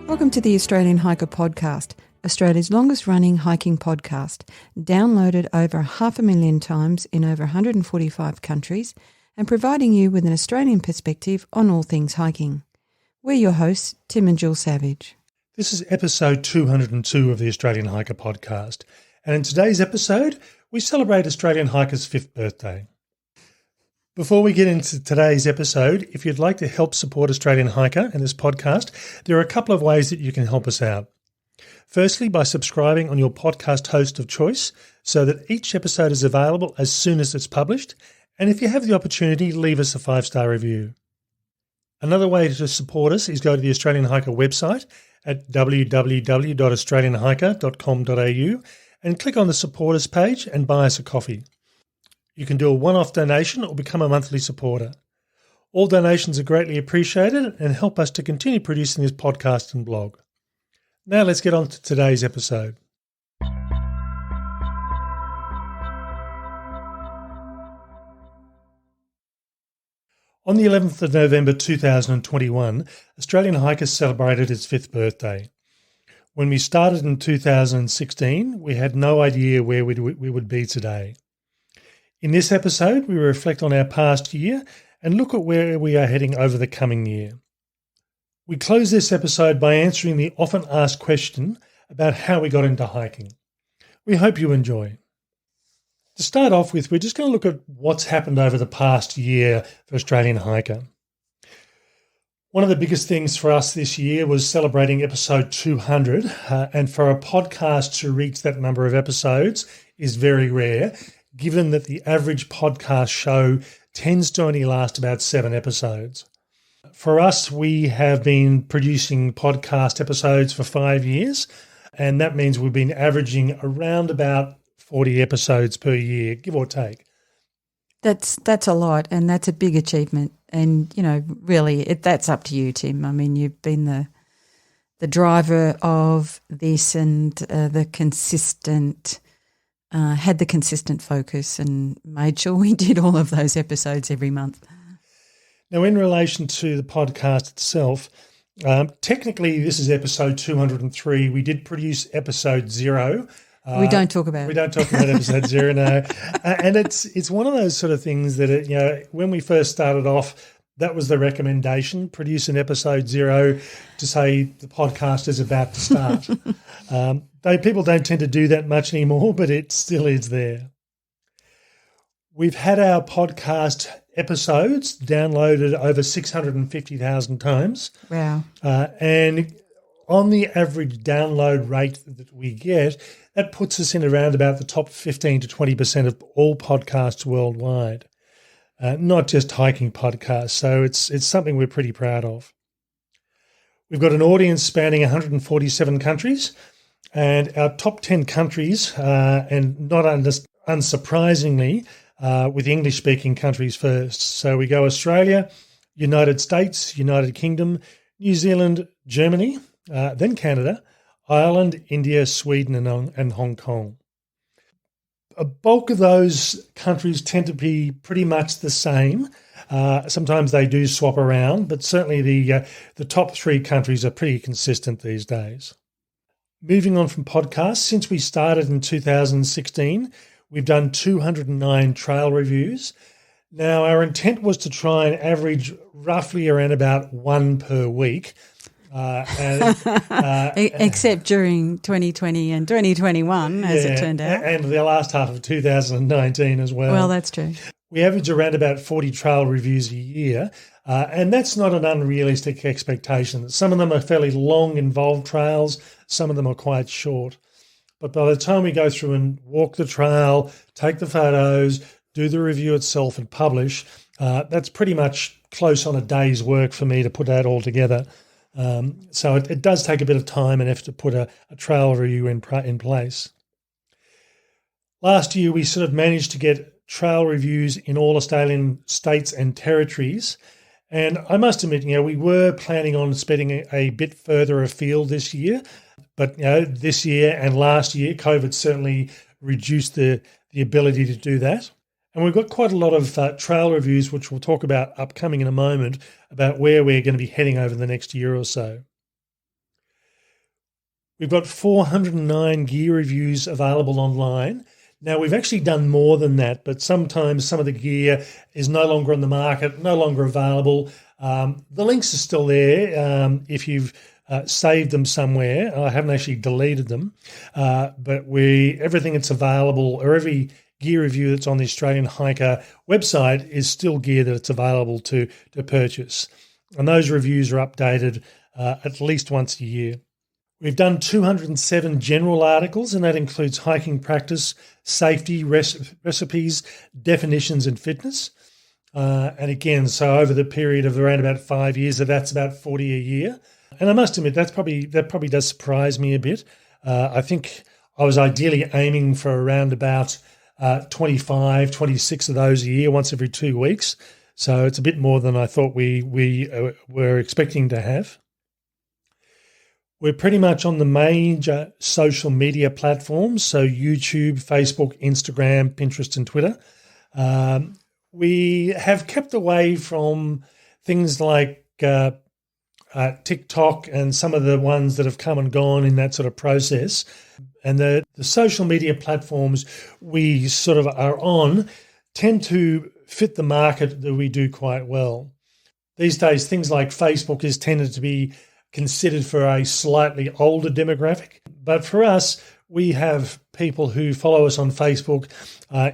Welcome to the Australian Hiker Podcast, Australia's longest running hiking podcast, downloaded over 500,000 times in over 145 countries and providing you with an Australian perspective on all things hiking. We're your hosts, Tim and Jill Savage. This is episode 202 of the Australian Hiker Podcast, and in today's episode, we celebrate Australian Hiker's 5th birthday. Before we get into today's episode, if you'd like to help support Australian Hiker and this podcast, there are a couple of ways that you can help us out. Firstly, by subscribing on your podcast host of choice so that each episode is available as soon as it's published, and if you have the opportunity, leave us a 5-star review. Another way to support us is go to the Australian Hiker website at www.australianhiker.com.au and click on the Support Us page and buy us a coffee. You can do a one-off donation or become a monthly supporter. All donations are greatly appreciated and help us to continue producing this podcast and blog. Now let's get on to today's episode. On the 11th of November 2021, Australian Hiker celebrated its 5th birthday. When we started in 2016, we had no idea where we would be today. In this episode, we reflect on our past year and look at where we are heading over the coming year. We close this episode by answering the often asked question about how we got into hiking. We hope you enjoy. To start off with, we're just going to look at what's happened over the past year for Australian Hiker. One of the biggest things for us this year was celebrating episode 200, and for a podcast to reach that number of episodes is very rare, given that the average podcast show tends to only last about 7 episodes. For us, we have been producing podcast episodes for 5 years, and that means we've been averaging around about 40 episodes per year, give or take. That's a lot, and that's a big achievement. And, you know, really, that's up to you, Tim. I mean, you've been the driver of this and the consistent had the consistent focus and made sure we did all of those episodes every month. Now, in relation to the podcast itself, technically this is episode 203. We did produce episode 0. We don't talk about it. We don't talk about episode 0, no. And it's one of those sort of things that, when we first started off, that was the recommendation, produce an episode 0 to say the podcast is about to start. People don't tend to do that much anymore, but it still is there. We've had our podcast episodes downloaded over 650,000 times. Wow. And on the average download rate that we get, that puts us in around about the top 15 to 20% of all podcasts worldwide. Not just hiking podcasts, so it's something we're pretty proud of. We've got an audience spanning 147 countries, and our top 10 countries, and not unsurprisingly, with English-speaking countries first. So we go Australia, United States, United Kingdom, New Zealand, Germany, then Canada, Ireland, India, Sweden, and Hong Kong. A bulk of those countries tend to be pretty much the same. Sometimes they do swap around, but certainly the top 3 countries are pretty consistent these days. Moving on from podcasts, since we started in 2016, we've done 209 trail reviews. Now, our intent was to try and average roughly around about 1 per week. Except during 2020 and 2021, as it turned out. And the last half of 2019 as well. Well, that's true. We average around about 40 trail reviews a year, and that's not an unrealistic expectation. Some of them are fairly long, involved trails. Some of them are quite short. But by the time we go through and walk the trail, take the photos, do the review itself and publish, that's pretty much close on a day's work for me to put that all together. So it does take a bit of time and effort to put a trail review in place. Last year, we sort of managed to get trail reviews in all Australian states and territories. And I must admit, we were planning on spending a bit further afield this year. But, this year and last year, COVID certainly reduced the ability to do that. And we've got quite a lot of trail reviews, which we'll talk about upcoming in a moment, about where we're going to be heading over the next year or so. We've got 409 gear reviews available online. Now, we've actually done more than that, but sometimes some of the gear is no longer on the market, no longer available. The links are still there if you've saved them somewhere. I haven't actually deleted them, but everything that's available, or every gear review that's on the Australian Hiker website is still gear that it's available to purchase. And those reviews are updated at least once a year. We've done 207 general articles, and that includes hiking practice, safety, recipes, definitions, and fitness. And again, so over the period of around about 5 years, that's about 40 a year. And I must admit, that probably does surprise me a bit. I think I was ideally aiming for around about 25, 26 of those a year, once every 2 weeks. So it's a bit more than I thought we were expecting to have. We're pretty much on the major social media platforms, so YouTube, Facebook, Instagram, Pinterest, and Twitter. We have kept away from things like TikTok and some of the ones that have come and gone in that sort of process. And the social media platforms we sort of are on tend to fit the market that we do quite well. These days, things like Facebook is tended to be considered for a slightly older demographic. But for us, we have people who follow us on Facebook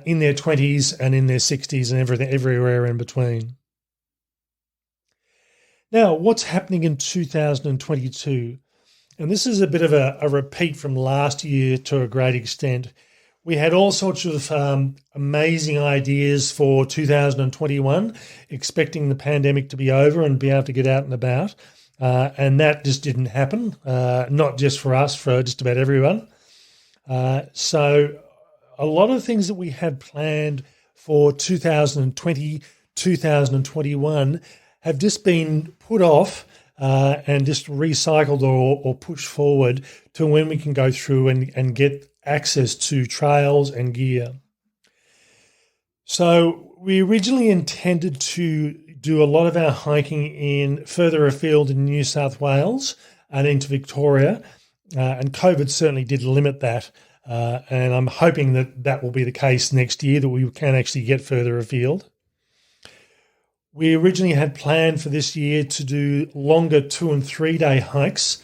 in their 20s and in their 60s and everywhere in between. Now, what's happening in 2022? And this is a bit of a repeat from last year to a great extent. We had all sorts of amazing ideas for 2021, expecting the pandemic to be over and be able to get out and about. And that just didn't happen, not just for us, for just about everyone. So a lot of things that we had planned for 2020, 2021 have just been put off and just recycled or pushed forward to when we can go through and get access to trails and gear. So we originally intended to do a lot of our hiking in further afield in New South Wales and into Victoria, and COVID certainly did limit that. And I'm hoping that will be the case next year, that we can actually get further afield. We originally had planned for this year to do longer 2 and 3 day hikes,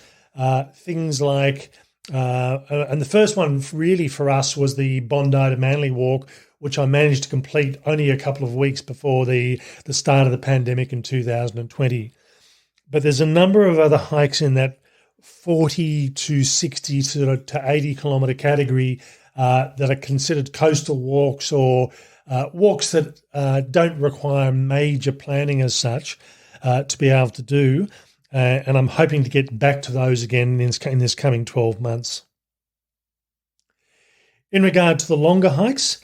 things like, and the first one really for us was the Bondi to Manly walk, which I managed to complete only a couple of weeks before the start of the pandemic in 2020. But there's a number of other hikes in that 40 to 60 to 80 kilometre category that are considered coastal walks, or walks that don't require major planning as such to be able to do. And I'm hoping to get back to those again in this coming 12 months. In regard to the longer hikes,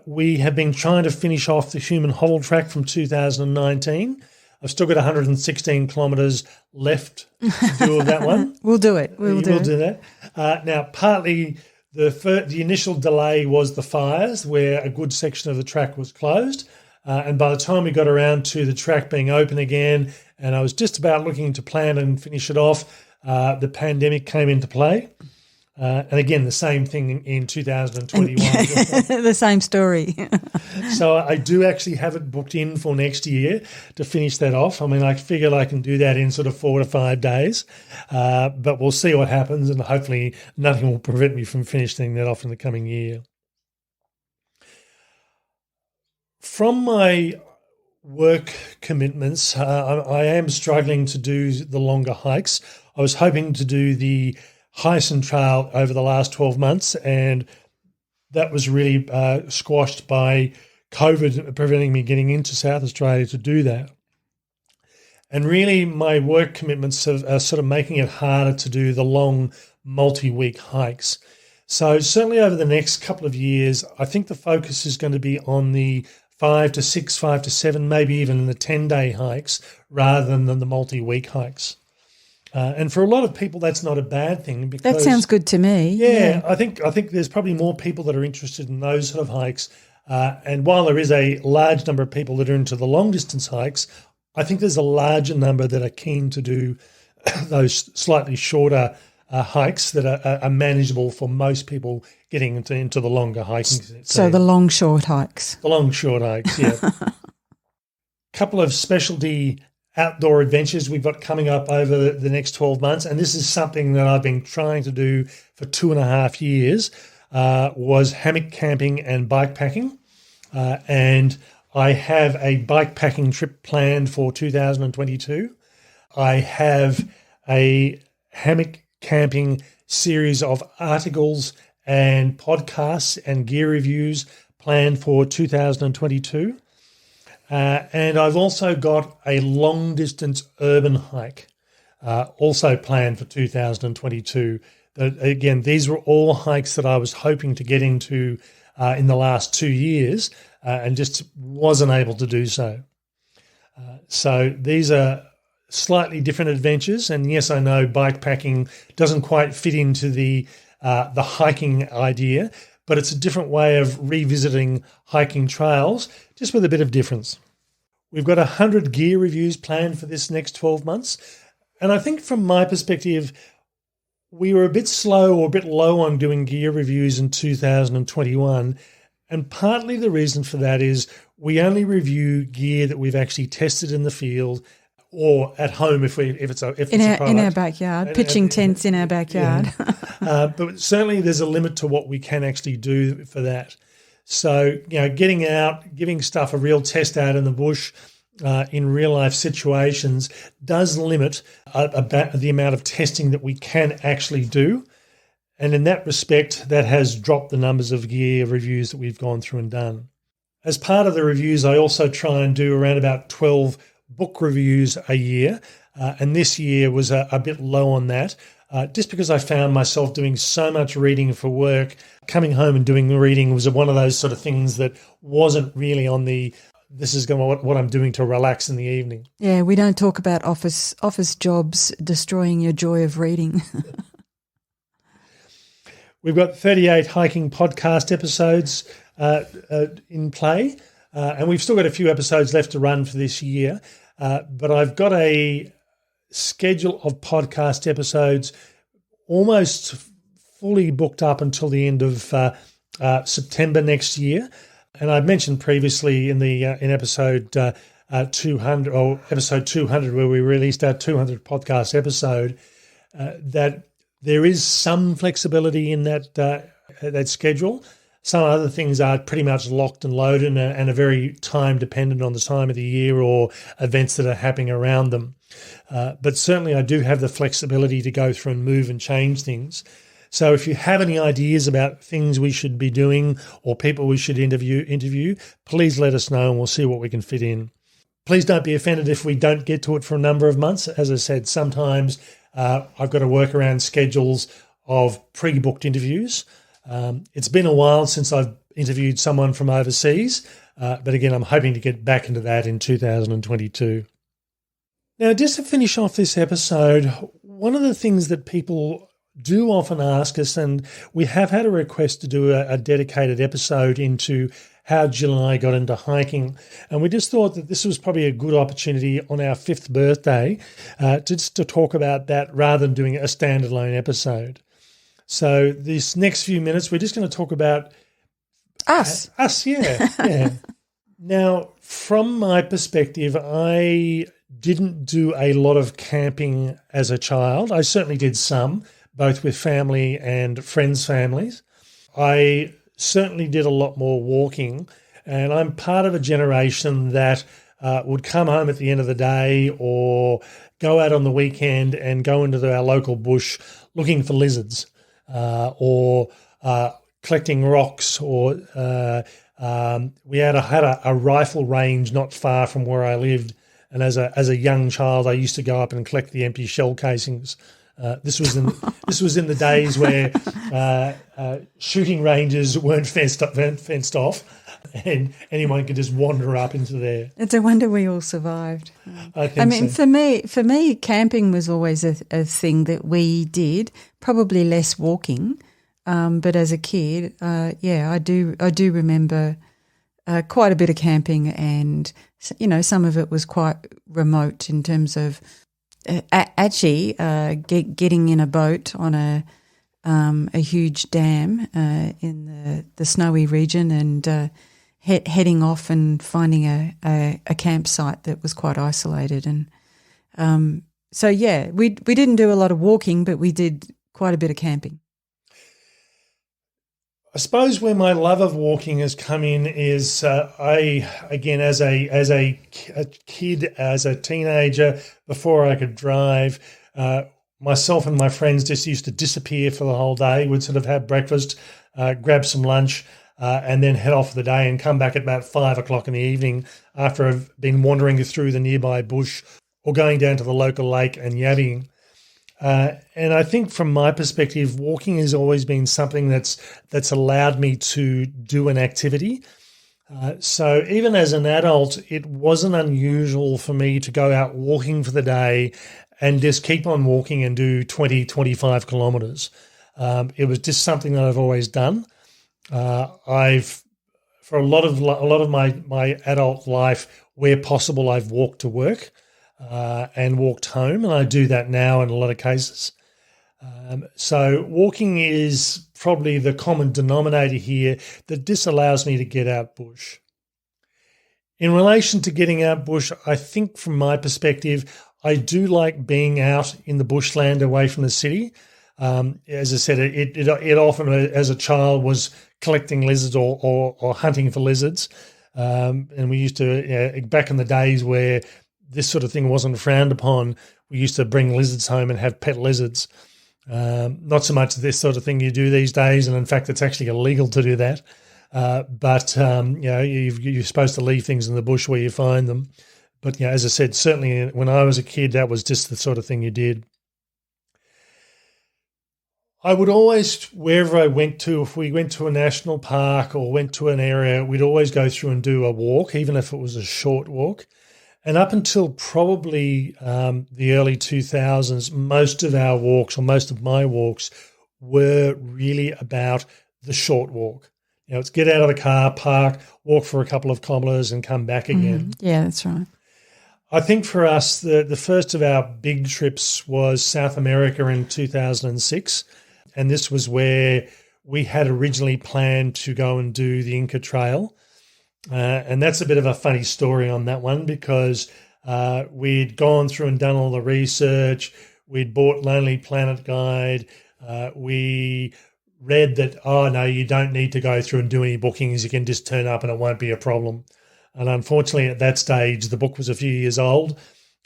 we have been trying to finish off the Human Hobble Track from 2019. I've still got 116 kilometres left to do of that one. We'll do it. We'll do that. Now, partly the initial delay was the fires, where a good section of the track was closed. And by the time we got around to the track being open again, and I was just about looking to plan and finish it off, the pandemic came into play. And again, the same thing in 2021. The same story. So I do actually have it booked in for next year to finish that off. I mean, I figure I can do that in sort of 4 to 5 days, but we'll see what happens, and hopefully nothing will prevent me from finishing that off in the coming year. From my work commitments, I am struggling to do the longer hikes. I was hoping to do the Hyson Trail over the last 12 months, and that was really squashed by COVID preventing me getting into South Australia to do that. And really my work commitments are sort of making it harder to do the long multi-week hikes. So certainly over the next couple of years, I think the focus is going to be on the 5 to 6, 5 to 7, maybe even the 10-day hikes rather than the multi-week hikes. And for a lot of people, that's not a bad thing. Because, that sounds good to me. Yeah, I think there's probably more people that are interested in those sort of hikes. And while there is a large number of people that are into the long-distance hikes, I think there's a larger number that are keen to do those slightly shorter hikes that are manageable for most people getting into the longer hiking. So the long, short hikes. The long, short hikes, yeah. Couple of specialty outdoor adventures we've got coming up over the next 12 months, and this is something that I've been trying to do for 2.5 years, was hammock camping and bike packing. And I have a bike packing trip planned for 2022. I have a hammock camping series of articles and podcasts and gear reviews planned for 2022. And I've also got a long-distance urban hike also planned for 2022. Again, these were all hikes that I was hoping to get into in the last 2 years and just wasn't able to do so. So these are slightly different adventures, and yes, I know bike packing doesn't quite fit into the hiking idea, but it's a different way of revisiting hiking trails, just with a bit of difference. We've got 100 gear reviews planned for this next 12 months, and I think from my perspective, we were a bit slow or a bit low on doing gear reviews in 2021, and partly the reason for that is we only review gear that we've actually tested in the field or at home if it's a product. In our backyard, pitching tents in our backyard. Yeah. But certainly there's a limit to what we can actually do for that. So, getting out, giving stuff a real test out in the bush in real life situations does limit the amount of testing that we can actually do. And in that respect, that has dropped the numbers of gear reviews that we've gone through and done. As part of the reviews, I also try and do around about 12 book reviews a year, and this year was a bit low on that, just because I found myself doing so much reading for work. Coming home and doing the reading was one of those sort of things that wasn't really on this is what I'm doing to relax in the evening. Yeah, we don't talk about office jobs destroying your joy of reading. We've got 38 hiking podcast episodes in play, and we've still got a few episodes left to run for this year. But I've got a schedule of podcast episodes almost fully booked up until the end of September next year. And I've mentioned previously in episode 200 or episode 200, where we released our 200 podcast episode, that there is some flexibility in that schedule. Some other things are pretty much locked and loaded and are very time dependent on the time of the year or events that are happening around them. But certainly I do have the flexibility to go through and move and change things. So if you have any ideas about things we should be doing or people we should interview, please let us know and we'll see what we can fit in. Please don't be offended if we don't get to it for a number of months. As I said, sometimes I've got to work around schedules of pre-booked interviews. It's been a while since I've interviewed someone from overseas, but again, I'm hoping to get back into that in 2022. Now, just to finish off this episode, one of the things that people do often ask us, and we have had a request to do a dedicated episode into how Jill and I got into hiking, and we just thought that this was probably a good opportunity on our 5th birthday to talk about that rather than doing a standalone episode. So this next few minutes, we're just going to talk about us. Yeah. Now, from my perspective, I didn't do a lot of camping as a child. I certainly did some, both with family and friends' families. I certainly did a lot more walking, and I'm part of a generation that would come home at the end of the day or go out on the weekend and go into our local bush looking for lizards. Or collecting rocks, or we had a rifle range not far from where I lived, and as a young child, I used to go up and collect the empty shell casings. This was in the days where shooting ranges weren't fenced off, and anyone could just wander up into there. It's a wonder we all survived. I mean, so. for me, camping was always a thing that we did. Probably less walking, but as a kid, I do remember quite a bit of camping, and some of it was quite remote in terms of actually getting in a boat on a huge dam in the snowy region and heading off and finding a campsite that was quite isolated. And so, yeah, we didn't do a lot of walking, but we did quite a bit of camping. I suppose where my love of walking has come in is I, again, as a kid, as a teenager, before I could drive, myself and my friends just used to disappear for the whole day. We'd sort of have breakfast, grab some lunch, and then head off for the day and come back at about 5 o'clock in the evening after I've been wandering through the nearby bush or going down to the local lake and yabbing. And I think from my perspective, walking has always been something that's allowed me to do an activity. So even as an adult, it wasn't unusual for me to go out walking for the day and just keep on walking and do 20, 25 kilometres. It was just something that I've always done. For a lot of my adult life, where possible, I've walked to work. And walked home, and I do that now in a lot of cases. So walking is probably the common denominator here that disallows me to get out bush. In relation to getting out bush, I think from my perspective, I do like being out in the bushland away from the city. As I said, it often, as a child, was collecting lizards or hunting for lizards. And we used to, back in the days where this sort of thing wasn't frowned upon, we used to bring lizards home and have pet lizards. Not so much this sort of thing you do these days, and in fact it's actually illegal to do that. But you're supposed to leave things in the bush where you find them. But as I said, certainly when I was a kid, that was just the sort of thing you did. I would always, wherever I went to, if we went to a national park or went to an area, we'd always go through and do a walk, even if it was a short walk. And up until probably the early 2000s, most of our walks, or most of my walks, were really about the short walk. It's get out of the car, park, walk for a couple of kilometres and come back again. Yeah, that's right. I think for us, the first of our big trips was South America in 2006. And this was where we had originally planned to go and do the Inca Trail. And that's a bit of a funny story on that one because we'd gone through and done all the research. We'd bought Lonely Planet Guide. We read that, oh, no, you don't need to go through and do any bookings. You can just turn up and it won't be a problem. And unfortunately, at that stage, the book was a few years old.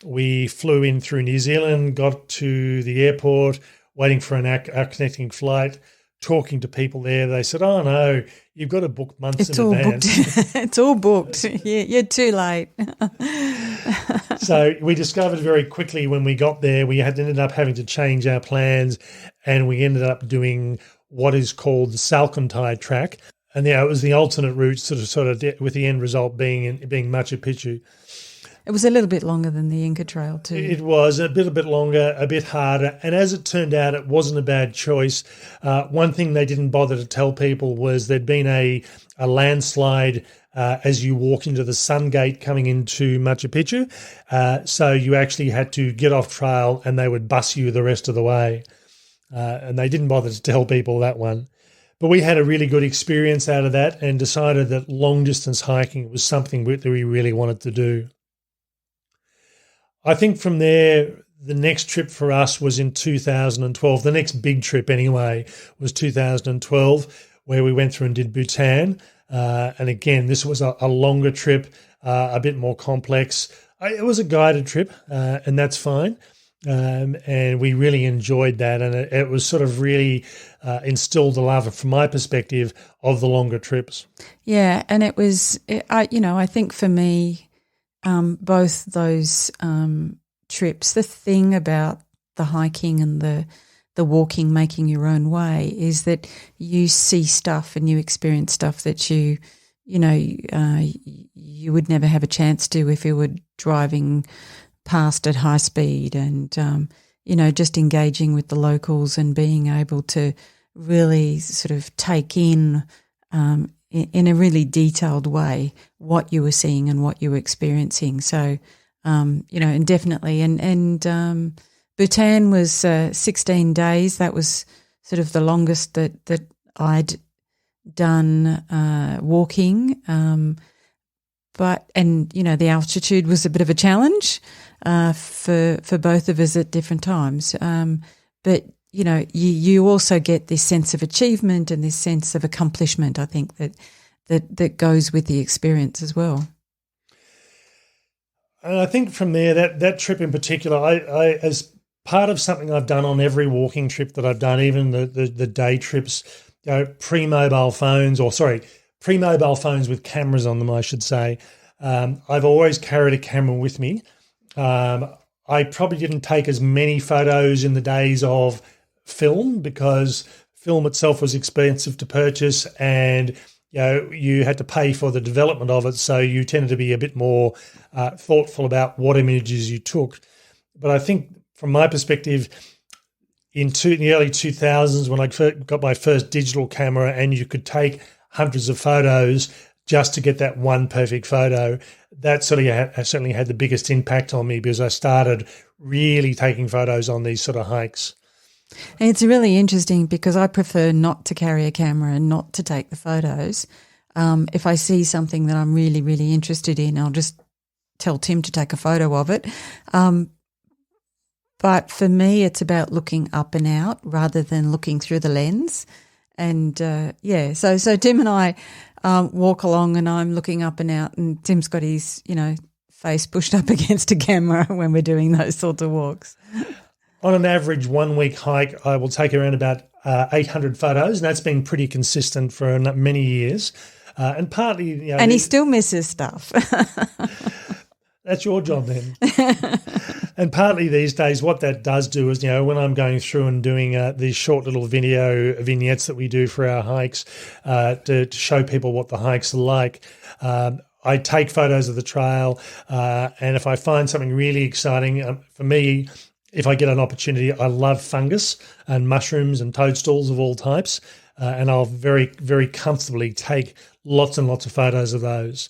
We flew in through New Zealand, got to the airport, waiting for our connecting flight, talking to people there. They said, oh, no, you've got to book months in advance. It's all booked. You're too late. So we discovered very quickly when we got there, we had ended up having to change our plans, and we ended up doing what is called the Salcantay track. And it was the alternate route, sort of with the end result being Machu Picchu. It was a little bit longer than the Inca Trail too. It was a bit longer, a bit harder. And as it turned out, it wasn't a bad choice. One thing they didn't bother to tell people was there'd been a landslide as you walk into the Sun Gate coming into Machu Picchu. So you actually had to get off trail and they would bus you the rest of the way. And they didn't bother to tell people that one. But we had a really good experience out of that and decided that long-distance hiking was something that we really wanted to do. I think from there, the next trip for us was in 2012. The next big trip anyway was 2012, where we went through and did Bhutan. And again, this was a longer trip, a bit more complex. It was a guided trip, and that's fine. And we really enjoyed that. And it was sort of really instilled the love, from my perspective, of the longer trips. Yeah, and it was, I think for me, both those trips, the thing about the hiking and the walking, making your own way, is that you see stuff and you experience stuff that you would never have a chance to if you were driving past at high speed, and just engaging with the locals and being able to really sort of take in a really detailed way what you were seeing and what you were experiencing. So indefinitely. And Bhutan was 16 days. That was sort of the longest that I'd done walking. The altitude was a bit of a challenge for both of us at different times. But you also get this sense of achievement and this sense of accomplishment, I think, that goes with the experience as well. And I think from there, that trip in particular, I as part of something I've done on every walking trip that I've done, even the day trips, pre-mobile phones with cameras on them, I should say. I've always carried a camera with me. I probably didn't take as many photos in the days of film because film itself was expensive to purchase and you had to pay for the development of it, so you tended to be a bit more thoughtful about what images you took. But I think from my perspective, in the early 2000s when I got my first digital camera and you could take hundreds of photos just to get that one perfect photo, that certainly had the biggest impact on me because I started really taking photos on these sort of hikes. And it's really interesting because I prefer not to carry a camera and not to take the photos. If I see something that I'm really, really interested in, I'll just tell Tim to take a photo of it. But for me, it's about looking up and out rather than looking through the lens. And, so Tim and I walk along and I'm looking up and out and Tim's got his, face pushed up against a camera when we're doing those sorts of walks. On an average 1 week hike, I will take around about 800 photos, and that's been pretty consistent for many years. And partly, and he still misses stuff. That's your job then. And partly these days, what that does do is, when I'm going through and doing these short little video vignettes that we do for our hikes to show people what the hikes are like, I take photos of the trail, and if I find something really exciting, for me, if I get an opportunity, I love fungus and mushrooms and toadstools of all types, and I'll very, very comfortably take lots and lots of photos of those.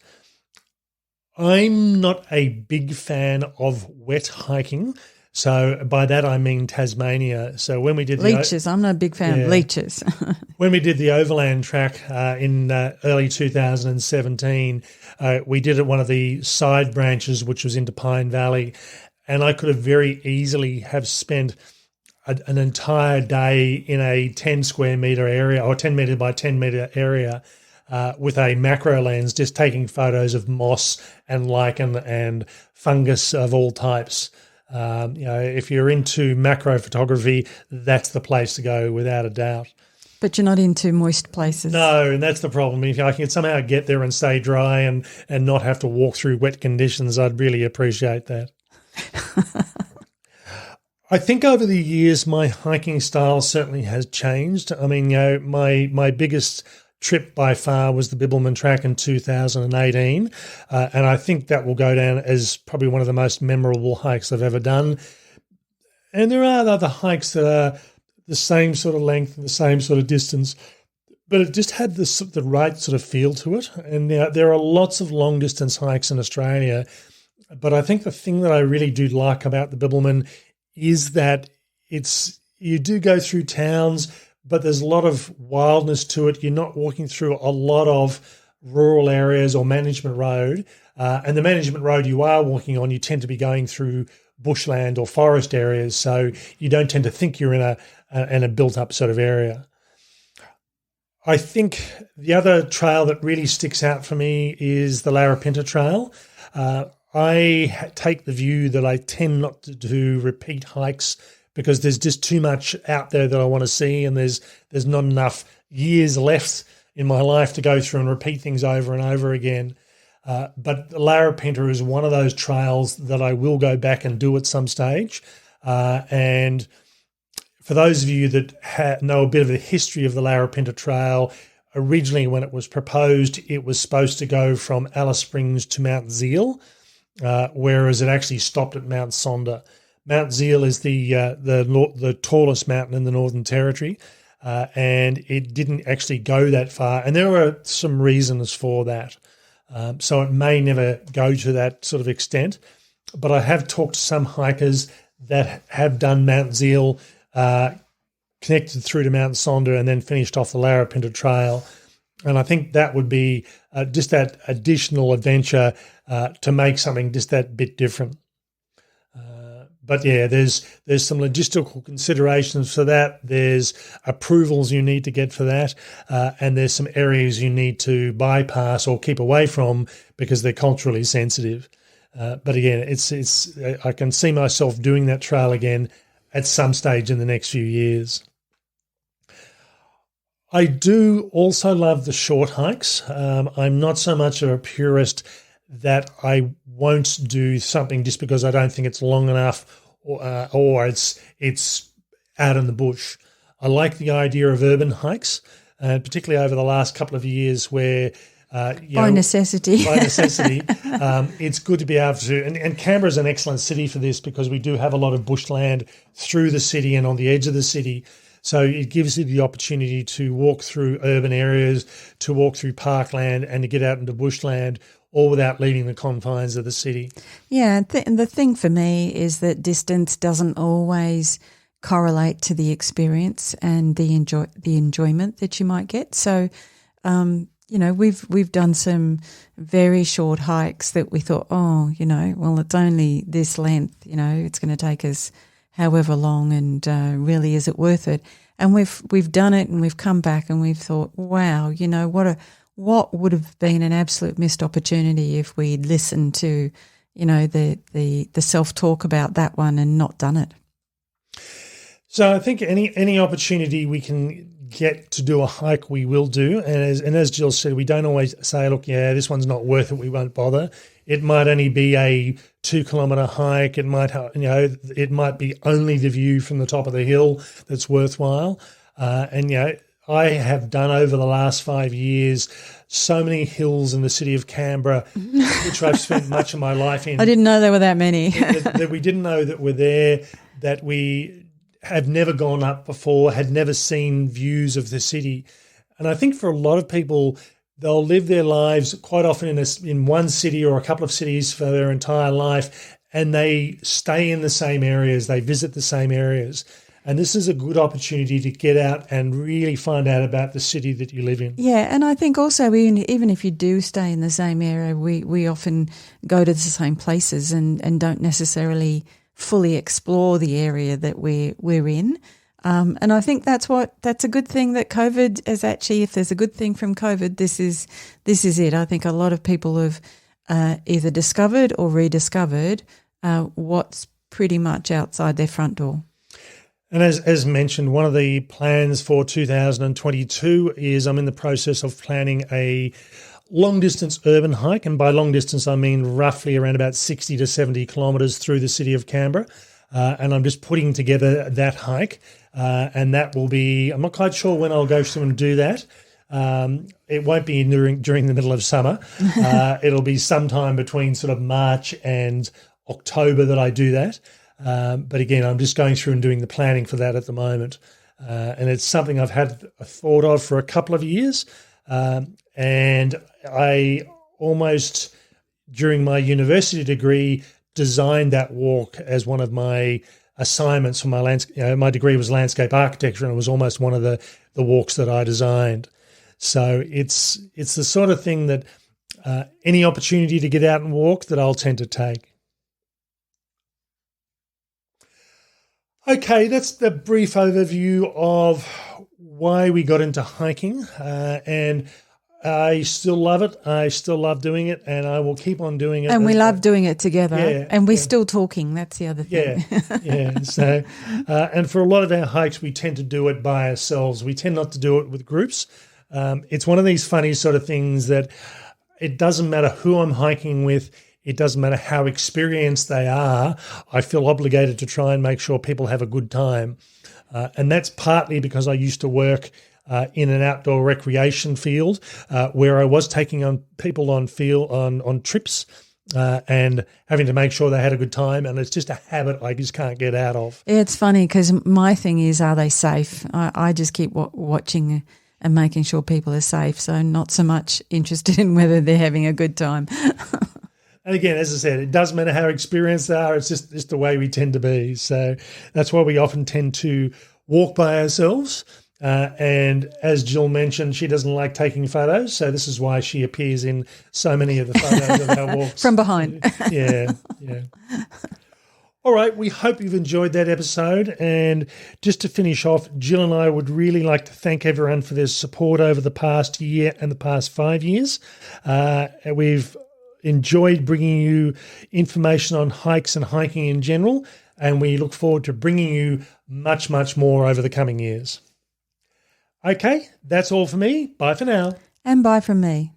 I'm not a big fan of wet hiking. So by that I mean Tasmania. So when we did leeches, I'm not a big fan of leeches. When we did the overland track in early 2017, we did it one of the side branches, which was into Pine Valley, and I could have very easily have spent an entire day in a 10 square metre area or 10 metre by 10 metre area with a macro lens, just taking photos of moss and lichen and fungus of all types. If you're into macro photography, that's the place to go without a doubt. But you're not into moist places. No, and that's the problem. If I can somehow get there and stay dry and not have to walk through wet conditions, I'd really appreciate that. I think over the years my hiking style certainly has changed. I mean, my biggest trip by far was the Bibbulmun track in 2018, and I think that will go down as probably one of the most memorable hikes I've ever done. And there are other hikes that are the same sort of length and the same sort of distance, but it just had the right sort of feel to it. And there are lots of long distance hikes in Australia, but I think the thing that I really do like about the Bibbulmun is that you do go through towns, but there's a lot of wildness to it. You're not walking through a lot of rural areas or management road. And the management road you are walking on, you tend to be going through bushland or forest areas, so you don't tend to think you're in a built-up sort of area. I think the other trail that really sticks out for me is the Lara Pinter trail. I take the view that I tend not to do repeat hikes because there's just too much out there that I want to see, and there's not enough years left in my life to go through and repeat things over and over again. But the Lara Pinter is one of those trails that I will go back and do at some stage. And for those of you that know a bit of the history of the Lara Pinter trail, originally when it was proposed, it was supposed to go from Alice Springs to Mount Zeil, whereas it actually stopped at Mount Sonder. Mount Zeil is the tallest mountain in the Northern Territory, and it didn't actually go that far. And there were some reasons for that. So it may never go to that sort of extent. but I have talked to some hikers that have done Mount Zeal, connected through to Mount Sonder and then finished off the Lara Pinter Trail. And I think that would be just that additional adventure to make something just that bit different. But yeah, there's some logistical considerations for that. There's approvals you need to get for that, and there's some areas you need to bypass or keep away from because they're culturally sensitive. But again, it's I can see myself doing that trail again at some stage in the next few years. I do also love the short hikes. I'm not so much of a purist that I won't do something just because I don't think it's long enough or it's out in the bush. I like the idea of urban hikes, particularly over the last couple of years where by necessity. It's good to be able to, and Canberra is an excellent city for this because we do have a lot of bushland through the city and on the edge of the city. So it gives you the opportunity to walk through urban areas, to walk through parkland and to get out into bushland, all without leaving the confines of the city. Yeah, and the thing for me is that distance doesn't always correlate to the experience and the enjoyment that you might get. So, we've done some very short hikes that we thought, well, it's only this length, it's going to take us however long, and really, is it worth it? And we've done it, and we've come back, and we've thought, wow, what would have been an absolute missed opportunity if we'd listened to, the self-talk about that one and not done it. So I think any opportunity we can get to do a hike, we will do. And as Jill said, we don't always say, look, yeah, this one's not worth it, we won't bother. It might only be a 2-kilometre hike. It might be only the view from the top of the hill that's worthwhile. I have done over the last 5 years so many hills in the city of Canberra, which I've spent much of my life in. I didn't know there were that many. that we didn't know that were there, that we have never gone up before, had never seen views of the city. And I think for a lot of people, they'll live their lives quite often in one city or a couple of cities for their entire life, and they stay in the same areas, they visit the same areas. And this is a good opportunity to get out and really find out about the city that you live in. Yeah, and I think also even if you do stay in the same area, we often go to the same places and don't necessarily fully explore the area that we're in. And I think that's a good thing that COVID is actually, if there's a good thing from COVID, this is it. I think a lot of people have either discovered or rediscovered what's pretty much outside their front door. And as mentioned, one of the plans for 2022 is I'm in the process of planning a long-distance urban hike. And by long distance, I mean roughly around about 60 to 70 kilometres through the city of Canberra. And I'm just putting together that hike. And that will be, I'm not quite sure when I'll go through and do that. It won't be during the middle of summer. It'll be sometime between sort of March and October that I do that. But again, I'm just going through and doing the planning for that at the moment. And it's something I've had a thought of for a couple of years. And I almost, during my university degree, designed that walk as one of my assignments for my landscape. My degree was landscape architecture, and it was almost one of the walks that I designed. So it's the sort of thing that any opportunity to get out and walk that I'll tend to take. Okay, that's the brief overview of why we got into hiking, and I still love it. I still love doing it, and I will keep on doing it. And we love doing it together, yeah, and we're still talking. That's the other thing. Yeah. So, and for a lot of our hikes, we tend to do it by ourselves. We tend not to do it with groups. It's one of these funny sort of things that it doesn't matter who I'm hiking with. It doesn't matter how experienced they are. I feel obligated to try and make sure people have a good time. And that's partly because I used to work in an outdoor recreation field where I was taking on people on trips and having to make sure they had a good time. And it's just a habit I just can't get out of. It's funny because my thing is, are they safe? I just keep watching and making sure people are safe. So not so much interested in whether they're having a good time. And again, as I said, it doesn't matter how experienced they are. It's just the way we tend to be. So that's why we often tend to walk by ourselves. And as Jill mentioned, she doesn't like taking photos. So this is why she appears in so many of the photos of our walks. From behind. Yeah. All right, we hope you've enjoyed that episode. And just to finish off, Jill and I would really like to thank everyone for their support over the past year and the past 5 years. We've enjoyed bringing you information on hikes and hiking in general, and we look forward to bringing you much, much more over the coming years. Okay, that's all for me. Bye for now. And bye from me.